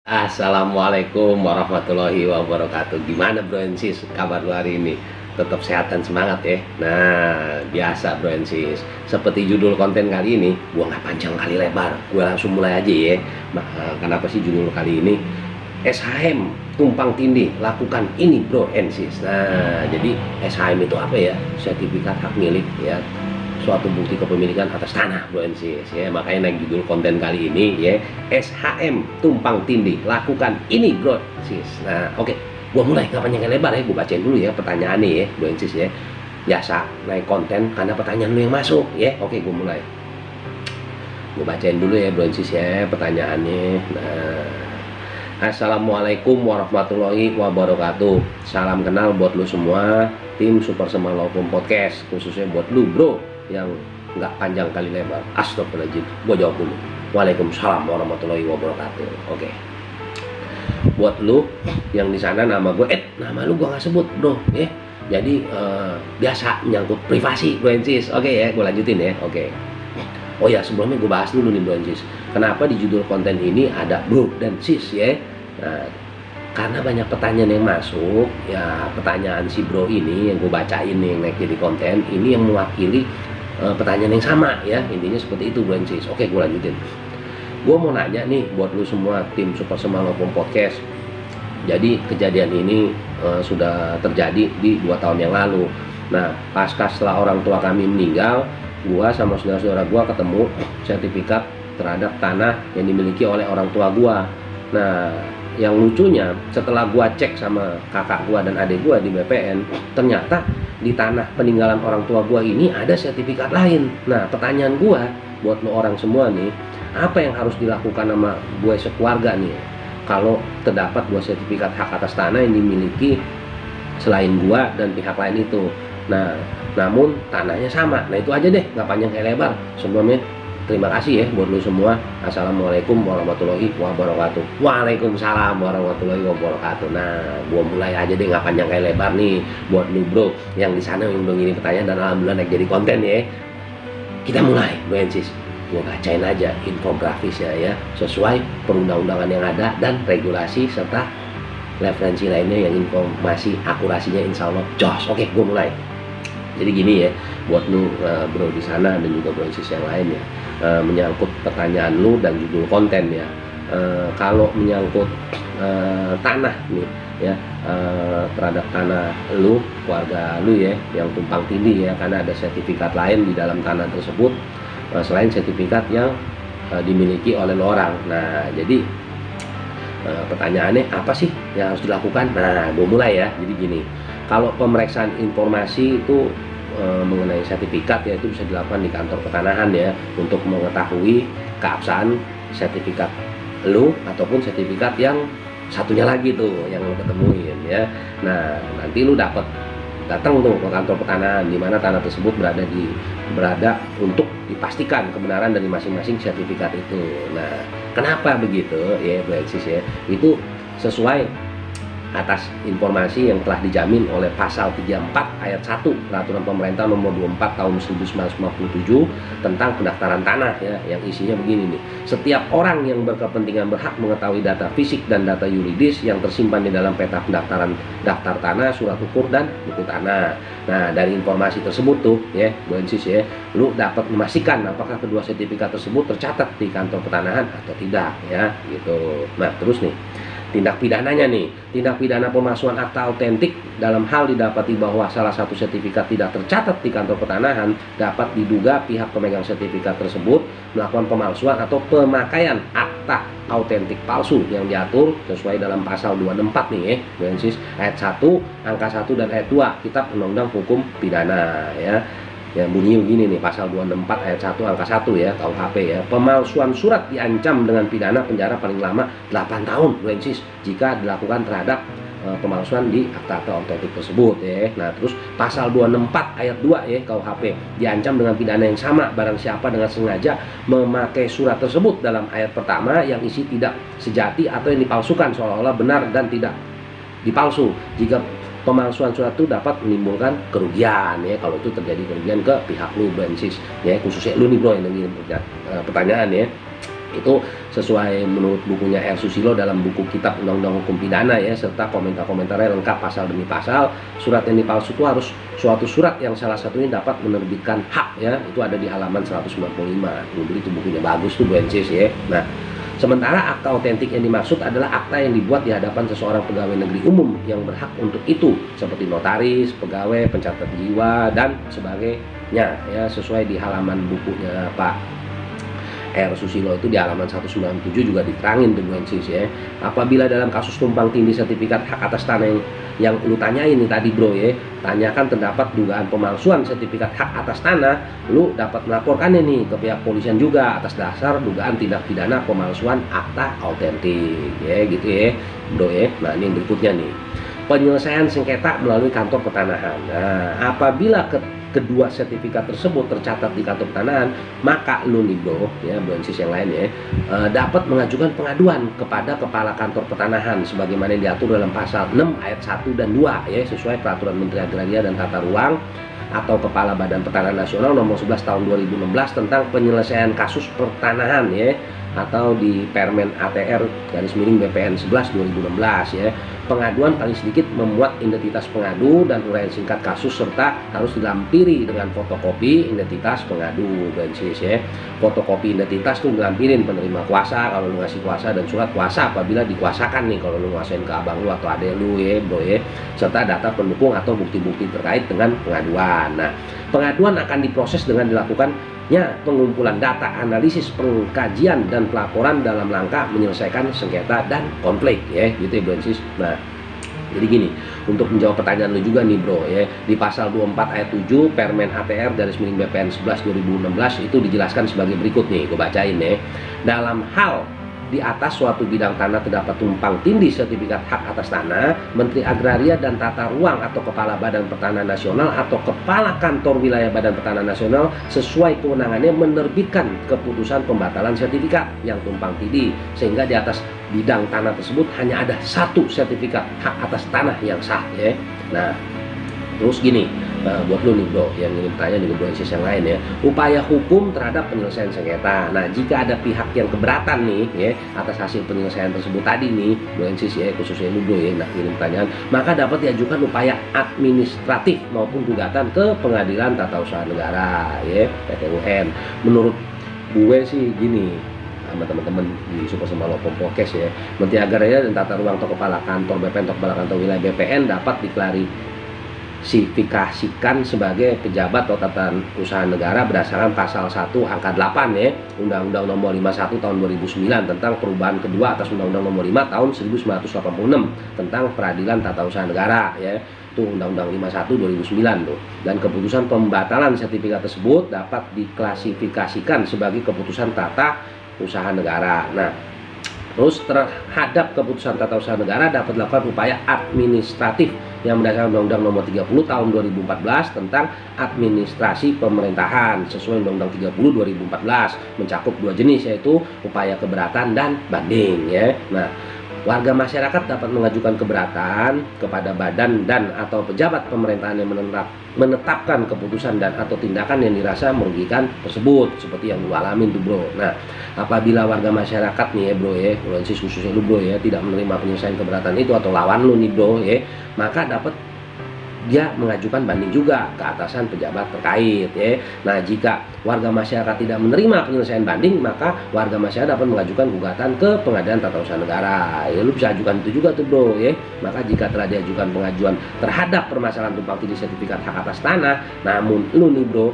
Assalamualaikum warahmatullahi wabarakatuh. Gimana bro and sis, kabar lu hari ini? Tetap sehat dan semangat ya. Nah, biasa bro and sis, seperti judul konten kali ini, gua nggak panjang kali lebar, gua langsung mulai aja ya. Kenapa sih judul kali ini? SHM tumpang tindih, lakukan ini bro and sis. Nah, jadi SHM itu apa ya? Sertifikat hak milik ya, suatu bukti kepemilikan atas tanah bro and sis ya. Makanya naik judul konten kali ini ya, SHM tumpang tindih, lakukan ini bro sis. Nah oke, gua mulai, gak panjang lebar ya, gua bacain dulu ya pertanyaannya ya bro and sis ya. Biasa naik konten karena pertanyaan lu yang masuk ya. Oke, gua mulai, gua bacain dulu ya bro and sis ya pertanyaannya. Nah, Assalamualaikum warahmatullahi wabarakatuh. Salam kenal buat lu semua, tim Super Semalopum Podcast, khususnya buat lu bro yang nggak panjang kali lebar. Astagfirullahaladzim, gue jawab dulu. Waalaikumsalam warahmatullahi wabarakatuh. Oke. Buat lu yang di sana nama gue, nama lu gue nggak sebut bro ya. Jadi biasa nyangkut privasi bro and sis. Oke ya, gue lanjutin ya. Oke. Oh ya, sebelumnya gue bahas dulu nih bro and sis, kenapa di judul konten ini ada bro dan sis ya. Nah, karena banyak pertanyaan yang masuk ya. Pertanyaan si bro ini yang gue bacain nih, yang naik jadi konten ini, yang mewakili pertanyaan yang sama ya. Intinya seperti itu bro and sis. Oke, gue lanjutin. Gue mau nanya nih buat lu semua tim Super Semalopum Podcast. Jadi kejadian ini sudah terjadi di 2 tahun yang lalu. Nah, pasca setelah orang tua kami meninggal, gua sama saudara-saudara gua ketemu sertifikat terhadap tanah yang dimiliki oleh orang tua gua. Nah, yang lucunya setelah gua cek sama kakak gua dan adik gua di BPN, ternyata di tanah peninggalan orang tua gua ini ada sertifikat lain. Nah, pertanyaan gua buat lo orang semua nih, apa yang harus dilakukan sama gue sekeluarga nih kalau terdapat 2 sertifikat hak atas tanah yang dimiliki selain gua dan pihak lain itu? Nah, namun tanahnya sama. Nah itu aja deh, nggak panjang kayak lebar. Sebelumnya terima kasih ya buat lu semua. Assalamualaikum warahmatullahi wabarakatuh. Waalaikumsalam warahmatullahi wabarakatuh. Nah, gua mulai aja deh, nggak panjang kayak lebar nih buat lu bro yang di sana yang udah ngirim pertanyaan dan alhamdulillah naik jadi konten ya. Kita mulai bro and sis. Gua bacain aja infografis ya, sesuai perundang-undangan yang ada dan regulasi serta referensi lainnya yang informasi akurasinya insya Allah jos. Oke, gue mulai. Jadi gini ya, buat lu bro di sana dan juga bro sis yang lain ya, menyangkut pertanyaan lu dan judul konten ya. Kalau menyangkut tanah nih ya, terhadap tanah lu, keluarga lu ya, yang tumpang tindih ya, karena ada sertifikat lain di dalam tanah tersebut selain sertifikat yang dimiliki oleh lo orang. Nah, jadi pertanyaannya apa sih yang harus dilakukan? Nah, gue mulai ya. Jadi gini, kalau pemeriksaan informasi itu mengenai sertifikat ya, itu bisa dilakukan di kantor pertanahan ya, untuk mengetahui keabsahan sertifikat lu ataupun sertifikat yang satunya lagi tuh yang lu ketemuin ya. Nah, nanti lu datang tuh ke kantor pertanahan di mana tanah tersebut berada untuk dipastikan kebenaran dari masing-masing sertifikat itu. Nah, kenapa begitu ya bro and sis ya? Itu sesuai atas informasi yang telah dijamin oleh pasal 34 ayat 1 Peraturan Pemerintah nomor 24 tahun 1957 tentang pendaftaran tanah ya, yang isinya begini nih. Setiap orang yang berkepentingan berhak mengetahui data fisik dan data yuridis yang tersimpan di dalam peta pendaftaran daftar tanah, surat ukur dan buku tanah. Nah, dari informasi tersebut tuh ya bro and sis ya, lu dapat memastikan apakah kedua sertifikat tersebut tercatat di kantor pertanahan atau tidak ya gitu. Nah, terus nih tindak pidananya nih, tindak pidana pemalsuan akta autentik dalam hal didapati bahwa salah satu sertifikat tidak tercatat di kantor pertanahan, dapat diduga pihak pemegang sertifikat tersebut melakukan pemalsuan atau pemakaian akta autentik palsu yang diatur sesuai dalam pasal 264 nih ya, ayat 1, angka 1 dan ayat 2 Kitab Undang-Undang Hukum Pidana ya. Yang bunyi begini nih, pasal 264 ayat 1 angka 1 ya, KUHP ya. Pemalsuan surat diancam dengan pidana penjara paling lama 8 tahun bro and sis jika dilakukan terhadap pemalsuan di akta autentik tersebut ya. Nah, terus pasal 264 ayat 2 ya KUHP diancam dengan pidana yang sama barang siapa dengan sengaja memakai surat tersebut dalam ayat pertama yang isi tidak sejati atau yang dipalsukan seolah-olah benar dan tidak dipalsu. Jika pemalsuan surat itu dapat menimbulkan kerugian ya, kalau itu terjadi kerugian ke pihak lu bro and sis ya, khususnya lu nih bro yang ngirim pertanyaan ya. Itu sesuai menurut bukunya R. Susilo dalam buku Kitab Undang-Undang Hukum Pidana ya, serta komentar-komentarnya lengkap pasal demi pasal. Surat yang dipalsu itu harus suatu surat yang salah satunya dapat menerbitkan hak ya, itu ada di halaman 195. Jadi itu bukunya bagus tuh Bensis ya. Nah, sementara akta otentik yang dimaksud adalah akta yang dibuat di hadapan seseorang pegawai negeri umum yang berhak untuk itu, seperti notaris, pegawai, pencatat jiwa, dan sebagainya ya, sesuai di halaman bukunya Pak R. Susilo itu di halaman 197 juga diterangin tuh Bensis ya. Apabila dalam kasus tumpang tindih sertifikat hak atas tanah yang lu tanyain nih tadi bro ya, tanyakan terdapat dugaan pemalsuan sertifikat hak atas tanah, lu dapat melaporkannya nih ke pihak polisian juga atas dasar dugaan tindak pidana pemalsuan akta autentik ya gitu ya bro ya. Nah ini yang berikutnya nih, penyelesaian sengketa melalui kantor pertanahan. Nah apabila kedua sertifikat tersebut tercatat di kantor pertanahan, maka lu nih bro ya, Bensis yang lain ya, dapat mengajukan pengaduan kepada kepala kantor pertanahan sebagaimana yang diatur dalam pasal 6 ayat 1 dan 2 ya, sesuai peraturan Menteri Agraria dan Tata Ruang atau Kepala Badan Pertanahan Nasional nomor 11 tahun 2016 tentang penyelesaian kasus pertanahan ya, atau di Permen ATR _BPN 11 2016 ya. Pengaduan paling sedikit memuat identitas pengadu dan uraian singkat kasus serta harus dilampiri dengan fotokopi identitas pengadu Bensis ya. Fotokopi identitas tuh dilampirin penerima kuasa kalau lu ngasih kuasa, dan surat kuasa apabila dikuasakan nih kalau lu nguasain ke abang lu atau adek lu ya bro ya, serta data pendukung atau bukti-bukti terkait dengan pengaduan. Nah, pengaduan akan diproses dengan dilakukannya pengumpulan data, analisis, pengkajian, dan pelaporan dalam rangka menyelesaikan sengketa dan konflik ya gitu ya Bensis. Nah jadi gini, untuk menjawab pertanyaan lu juga nih bro ya, di pasal 24 ayat 7 Permen ATR _BPN 11 2016 itu dijelaskan sebagai berikut nih, gue bacain ya. Dalam hal di atas suatu bidang tanah terdapat tumpang tindih sertifikat hak atas tanah, Menteri Agraria dan Tata Ruang atau Kepala Badan Pertanahan Nasional atau Kepala Kantor Wilayah Badan Pertanahan Nasional sesuai kewenangannya menerbitkan keputusan pembatalan sertifikat yang tumpang tindih, sehingga di atas bidang tanah tersebut hanya ada satu sertifikat hak atas tanah yang sah ya. Nah terus gini, buat lu nih bro yang ingin tanya di Bensis yang lain ya, upaya hukum terhadap penyelesaian sengketa. Nah jika ada pihak yang keberatan nih ya atas hasil penyelesaian tersebut tadi nih Bensis ya, khususnya lu bro ya nak ngirim pertanyaan, maka dapat diajukan upaya administratif maupun gugatan ke Pengadilan Tata Usaha Negara ya, PT-UN. Menurut gue sih gini sama teman-teman di Super Semalo Podcast ya, Menteri Agraria dan Tata Ruang atau Kepala Kantor BPN atau Kepala Kantor Wilayah BPN dapat diklarifikasikan sebagai pejabat atau tata usaha negara berdasarkan pasal 1 angka 8 ya Undang-Undang nomor 51 tahun 2009 tentang perubahan kedua atas Undang-Undang nomor 5 tahun 1986 tentang peradilan tata usaha negara ya, itu Undang-Undang 51 2009 tuh. Dan keputusan pembatalan sertifikat tersebut dapat diklasifikasikan sebagai keputusan tata usaha negara. Nah terus terhadap keputusan tata usaha negara dapat dilakukan upaya administratif yang berdasarkan Undang-Undang nomor 30 tahun 2014 tentang administrasi pemerintahan sesuai Undang-Undang 30 2014, mencakup dua jenis yaitu upaya keberatan dan banding ya. Nah warga masyarakat dapat mengajukan keberatan kepada badan dan atau pejabat pemerintahan yang menetapkan keputusan dan atau tindakan yang dirasa merugikan tersebut, seperti yang lu alamin tuh bro. Nah apabila warga masyarakat nih ya bro ya, Bensis khususnya lu bro ya, tidak menerima penyelesaian keberatan itu atau lawan lu nih bro ya, maka dapat dia mengajukan banding juga ke atasan pejabat terkait ya. Nah jika warga masyarakat tidak menerima penyelesaian banding, maka warga masyarakat dapat mengajukan gugatan ke Pengadilan Tata Usaha Negara ya, lu bisa ajukan itu juga tuh bro ya. Maka jika telah diajukan pengajuan terhadap permasalahan tumpang tindih sertifikat hak atas tanah, namun lu nih bro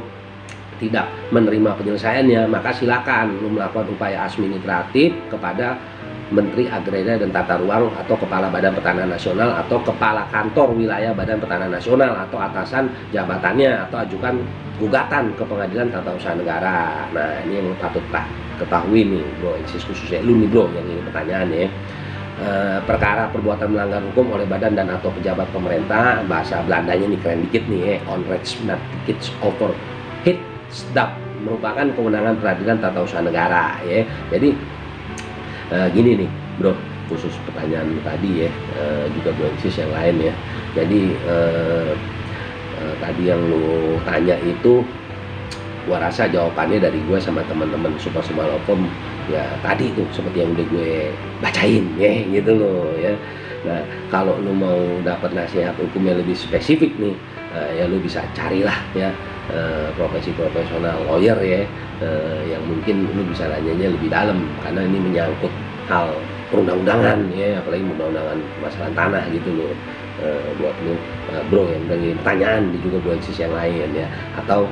tidak menerima penyelesaiannya, maka silakan lu melakukan upaya administratif kepada Menteri Agraria dan Tata Ruang atau Kepala Badan Pertanahan Nasional atau Kepala Kantor Wilayah Badan Pertanahan Nasional atau atasan jabatannya, atau ajukan gugatan ke Pengadilan Tata Usaha Negara. Nah ini yang patut ketahui nih bro, khususnya lu nih bro yang ini pertanyaan ya. Perkara perbuatan melanggar hukum oleh badan dan atau pejabat pemerintah, bahasa Belandanya nih keren dikit nih ya, onrechtsmatigheid overheidsdap, merupakan kewenangan peradilan tata usaha negara ya. Jadi gini nih bro, khusus pertanyaan tadi ya, juga Bensis yang lain ya. Jadi tadi yang lu tanya itu gua rasa jawabannya dari gue sama teman-teman Super Semalo ya tadi tuh seperti yang udah gue bacain ya gitu loh ya. Nah, kalau lu mau dapat nasihat hukum yang lebih spesifik nih, ya lu bisa carilah ya profesi profesional lawyer ya, yang mungkin lu bisa nanyanya lebih dalam karena ini menyangkut hal perundang-undangan ya, apalagi perundang-undangan masalah tanah gitu loh. Buat lu bro yang udah ngirim pertanyaan juga buat sisi yang lain ya, atau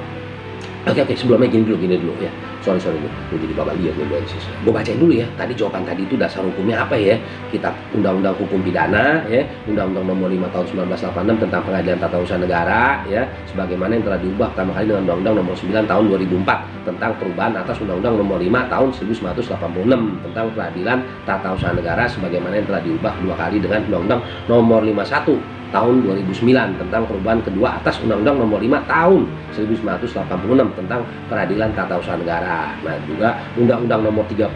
oke, sebelumnya gini dulu ya. Sorry nih, gue jadi bapak lihat nih buat sisi. Gue bacain dulu ya. Tadi jawaban tadi itu dasar hukumnya apa ya? Kitab Undang-Undang Hukum Pidana ya, Undang-Undang Nomor 5 Tahun 1986 tentang Pengadilan Tata Usaha Negara ya, sebagaimana yang telah diubah pertama kali dengan Undang-Undang Nomor 9 Tahun 2004 tentang perubahan atas Undang-Undang Nomor 5 Tahun 1986 tentang Peradilan Tata Usaha Negara, sebagaimana yang telah diubah kedua kali dengan Undang-Undang Nomor 51 tahun 2009 tentang perubahan kedua atas Undang-Undang Nomor 5 Tahun 1986 tentang Peradilan Tata Usaha Negara. Nah, juga Undang-Undang Nomor 30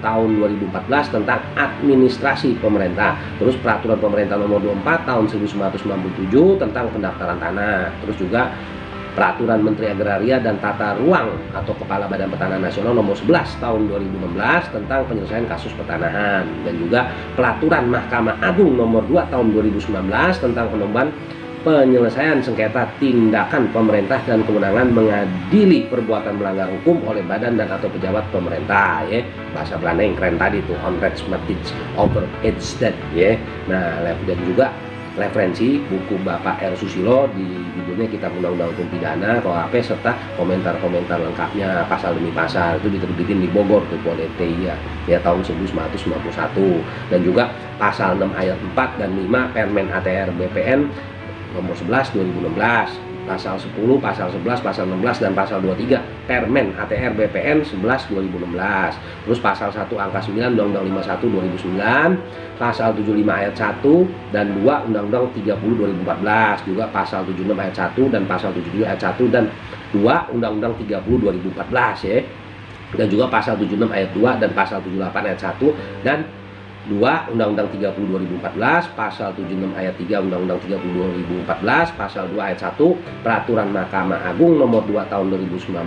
Tahun 2014 tentang Administrasi Pemerintah. Terus Peraturan Pemerintah Nomor 24 Tahun 1997 tentang pendaftaran tanah. Terus juga Peraturan Menteri Agraria dan Tata Ruang atau Kepala Badan Pertanahan Nasional Nomor 11 Tahun 2016 tentang penyelesaian kasus pertanahan, dan juga Peraturan Mahkamah Agung Nomor 2 Tahun 2019 tentang penyelesaian sengketa tindakan pemerintah dan kewenangan mengadili perbuatan melanggar hukum oleh badan dan atau pejabat pemerintah ya. Bahasa Belanda yang keren tadi tuh, onrechtmatig over Edsted ya. Nah, dan juga referensi buku Bapak R. Susilo di judulnya Kitab Undang-Undang Hukum Pidana KUHP serta komentar-komentar lengkapnya pasal demi pasal, itu diterbitin di Bogor tuh oleh TI ya tahun 1991, dan juga pasal 6 ayat 4 dan 5 Permen ATR BPN nomor 11 2016, pasal 10, pasal 11, pasal 16 dan pasal 23 Permen ATR BPN 11 2016. Terus pasal 1 angka 9 Undang-Undang 51 2009, pasal 75 ayat 1 dan 2 Undang-Undang 30 2014, juga pasal 76 ayat 1 dan pasal 77 ayat 1 dan 2 Undang-Undang 30 2014 ya. Dan juga pasal 76 ayat 2 dan pasal 78 ayat 1 dan 2 Undang-Undang 30 2014, pasal 76 ayat 3 Undang-Undang 30 2014, pasal 2 ayat 1 Peraturan Mahkamah Agung Nomor 2 Tahun 2019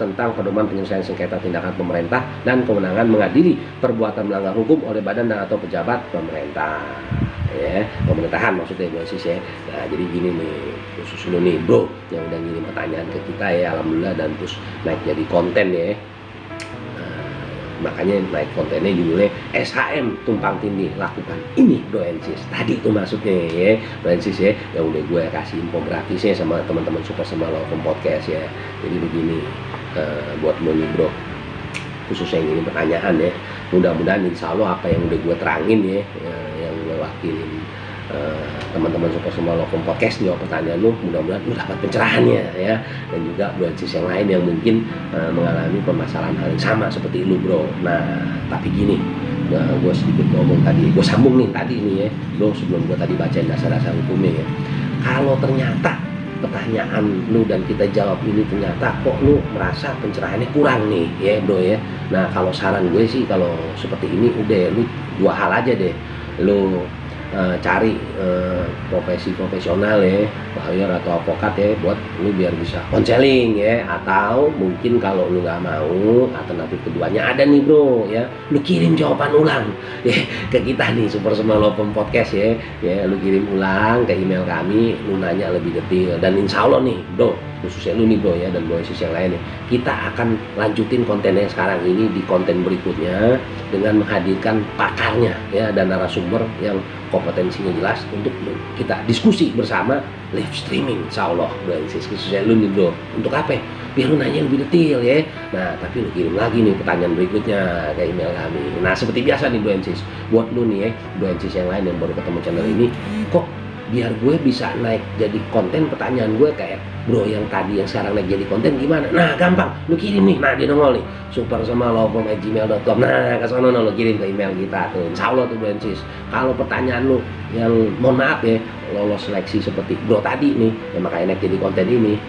tentang pedoman penyelesaian sengketa tindakan pemerintah dan kewenangan mengadili perbuatan melanggar hukum oleh badan dan atau pejabat pemerintah ya, pemerintahan maksudnya Bu Sis ya. Nah, jadi gini nih, khusus lu nih bro yang udah ngirim pertanyaan ke kita ya, alhamdulillah, dan terus naik jadi konten ya. Makanya naik kontennya judulnya SHM tumpang tindih lakukan ini Bro Ensis. Tadi itu maksudnya ya Bro Ensis ya, yang udah gue kasih infografisnya sama teman-teman Super Smart Law Firm Podcast ya. Jadi begini, buat lo nih bro, khususnya yang ini pertanyaan ya, mudah-mudahan insya Allah apa yang udah gue terangin ya, yang gue wakilin teman-teman Super Smart Law Firm Podcast jawab pertanyaan lu, mudah-mudahan lu dapat pencerahannya ya, dan juga buat sisi yang lain yang mungkin mengalami permasalahan hal yang sama seperti lu bro. Nah tapi gini, gue sedikit ngomong tadi, gue sambung nih tadi nih ya bro, sebelum gue tadi bacain dasar-dasar hukumnya ya. Kalau ternyata pertanyaan lu dan kita jawab ini ternyata kok lu merasa pencerahannya kurang nih ya bro ya, nah kalau saran gue sih kalau seperti ini udah lu dua hal aja deh, lu cari profesi profesional ya, lawyer atau advokat ya, buat lu biar bisa konseling ya. Atau mungkin kalau lu nggak mau, alternatif keduanya ada nih bro ya, lu kirim jawaban ulang ya ke kita nih Super Smart Law Firm Podcast ya, lu kirim ulang ke email kami, lu nanya lebih detail, dan insya Allah nih bro, khususnya lu nih bro ya, dan bro yang lain nih, kita akan lanjutin kontennya sekarang ini di konten berikutnya dengan menghadirkan pakarnya ya dan narasumber yang kompetensinya jelas untuk kita diskusi bersama live streaming insya Allah bro, khususnya lu nih bro. Untuk apa? Biar lu nanya lebih detail ya. Nah tapi lu kirim lagi nih pertanyaan berikutnya ke email kami. Nah seperti biasa nih bro Ensis, buat lu nih ya bro Ensis yang lain yang baru ketemu channel ini, kok biar gue bisa naik jadi konten, pertanyaan gue kayak bro yang tadi yang sekarang naik jadi konten gimana? Nah gampang, lu kirim nih, nah dia nongol nih supersmallawfirm@gmail.com. nah kesana lu kirim ke email kita tuh, insya Allah tuh bro Ensis. Kalau pertanyaan lu yang mohon maaf ya lolos seleksi seperti bro tadi nih yang makanya naik jadi konten ini,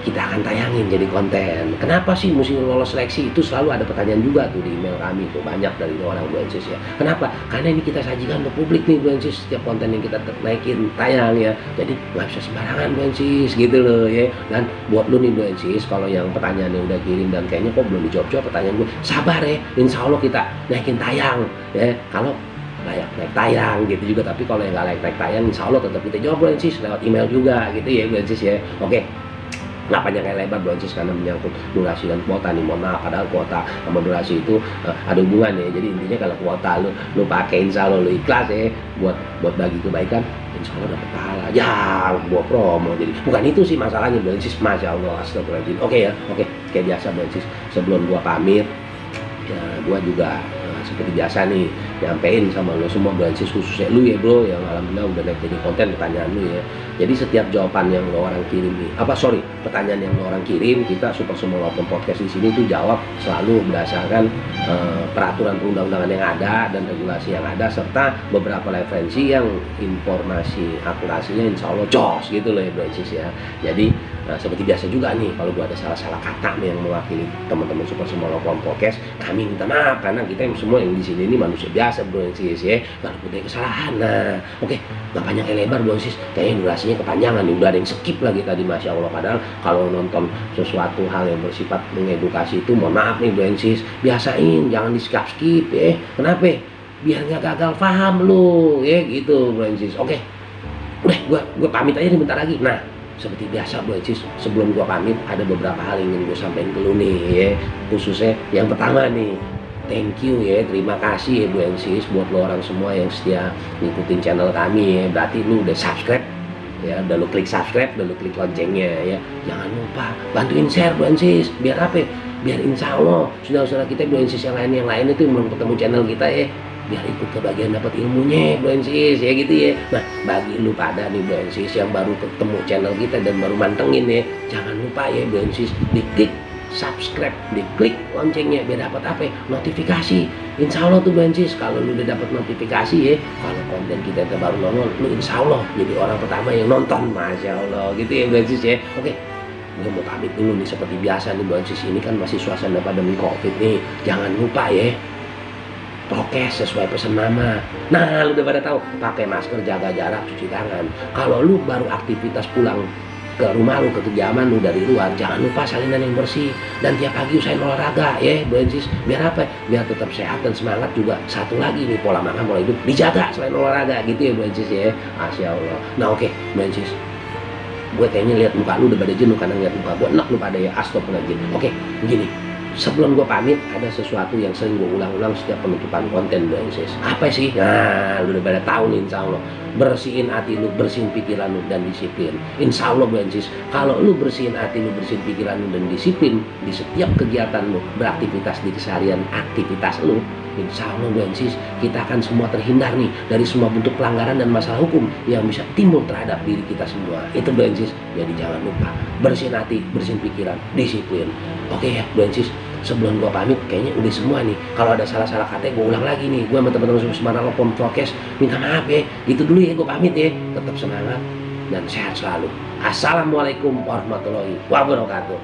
kita akan tayangin jadi konten. Kenapa sih mesti lolos seleksi? Itu selalu ada pertanyaan juga tuh di email kami tuh, banyak dari orang Bro Ensis ya. Kenapa? Karena ini kita sajikan ke publik nih Bro Ensis, setiap konten yang kita naikin tayang ya. Jadi nggak bisa sembarangan Bro Ensis gitu loh ya. Dan buat lu nih Bro Ensis, kalau yang pertanyaannya udah kirim dan kayaknya kok belum dijawab pertanyaan gue, sabar ya, insya Allah kita naikin tayang ya. Kalau layak naik tayang gitu juga, tapi kalau yang nggak layak naik tayang insya Allah tetap kita jawab Bro Ensis lewat email juga gitu ya Bro Ensis ya. Oke, nggak panjang kayak lebar Bro Ensis karena menyangkut durasi dan kuota nih, mohon maaf, padahal kuota sama durasi itu ada hubungan ya. Jadi intinya kalau kuota lu pakai insya Allah lu ikhlas ya buat bagi kebaikan, insya Allah dapat pahala ya, buat promo. Jadi bukan itu sih masalahnya Bro Ensis, masya Allah, astagfirullahaladzim. Oke ya, oke, kayak biasa Bro Ensis, sebelum gua pamit ya gua juga seperti biasa nih nyampein sama lo semua Bro Ensis, khususnya lu ya bro, yang alhamdulillah udah naik jadi konten pertanyaan lu ya. Jadi setiap jawaban yang lo orang kirim nih, pertanyaan yang lo orang kirim, kita Super Semua Open Podcast di sini tuh jawab selalu berdasarkan peraturan perundang-undangan yang ada dan regulasi yang ada, serta beberapa referensi yang informasi akurasinya insya Allah jos gitu loh ya Bro Ensis ya. Jadi seperti biasa juga nih, kalau gua ada salah-salah kata nih yang mewakili teman-teman Super Semua Open Podcast, kami minta maaf karena kita semua yang di sini ini manusia biasa Bro Ensis ya, kalau punya kesalahan. Nah oke, nggak panjang lebar Bro Ensis, kayaknya durasinya kepanjangan nih, udah ada yang skip lagi tadi, masya Allah. Padahal kalau nonton sesuatu hal yang bersifat mengedukasi itu, mohon maaf nih Bro Ensis, biasain jangan di skip ya. Kenapa? Biar nggak gagal paham lu ya gitu Bro Ensis. Oke, udah gua pamit aja nih bentar lagi. Nah seperti biasa Bro Ensis, sebelum gua pamit ada beberapa hal yang ingin gue sampaikan ke lu nih ya, khususnya yang pertama nih, thank you ya, terima kasih ya Bro Ensis buat lo orang semua yang setia ngikutin channel kami ya. Berarti lu udah subscribe ya, udah lu klik subscribe, udah lu klik loncengnya ya. Jangan lupa bantuin share Bro Ensis, biar apa? Biar insya Allah saudara-saudara kita Bro Ensis yang lain itu belum ketemu channel kita ya, biar ikut kebagian dapat ilmunya Bro Ensis ya gitu ya. Nah bagi lu pada nih Bro Ensis yang baru ketemu channel kita dan baru mantengin ya, jangan lupa ya Bro Ensis diklik subscribe, diklik loncengnya biar dapat apa? Notifikasi. Insya Allah tuh Bro Ensis, kalau lu udah dapat notifikasi ya, kalau konten kita baru nongol, lu insya Allah jadi orang pertama yang nonton, masya Allah gitu ya Bro Ensis ya. Oke, gue mau pamit dulu nih seperti biasa nih Bro Ensis, ini kan masih suasana pandemi COVID nih, jangan lupa ya prokes sesuai pesan mama. Nah lu udah pada tahu, pakai masker, jaga jarak, cuci tangan. Kalau lu baru aktivitas pulang ke rumah lu, ke kediaman lu dari luar, jangan lupa salinan yang bersih, dan tiap pagi usahain olahraga ya Bro Ensis. Biar apa? Biar tetap sehat dan semangat juga. Satu lagi nih, pola makan, pola hidup dijaga selain olahraga gitu ya Bro Ensis ya, masya Allah. Nah oke Bro Ensis, gue kayaknya lihat muka lu udah pada jenuh karena ngeliat muka gue enak lu pada ya, astagfirullahaladzim. Oke begini, sebelum gue pamit ada sesuatu yang sering gue ulang-ulang setiap penutupan konten Bro Ensis. Apa sih? Nah lu udah pada tahu nih, insya Allah bersihin hati lu, bersihin pikiran lu, dan disiplin. Insya Allah Bro Ensis, kalau lu bersihin hati lu, bersihin pikiran lu, dan disiplin di setiap kegiatan lu, beraktivitas di keseharian aktivitas lu, insya Allah Bro Ensis, kita akan semua terhindar nih dari semua bentuk pelanggaran dan masalah hukum yang bisa timbul terhadap diri kita semua. Itu Bro Ensis. Jadi jangan lupa bersihin hati, bersihin pikiran, disiplin. Oke ya Bro Ensis, sebelum gua pamit kayaknya udah semua nih. Kalau ada salah-salah kata gua ulang lagi nih, gua sama teman-teman Semana Open Podcast minta maaf ya. Gitu dulu ya, gua pamit ya. Tetap semangat dan sehat selalu. Assalamualaikum warahmatullahi wabarakatuh.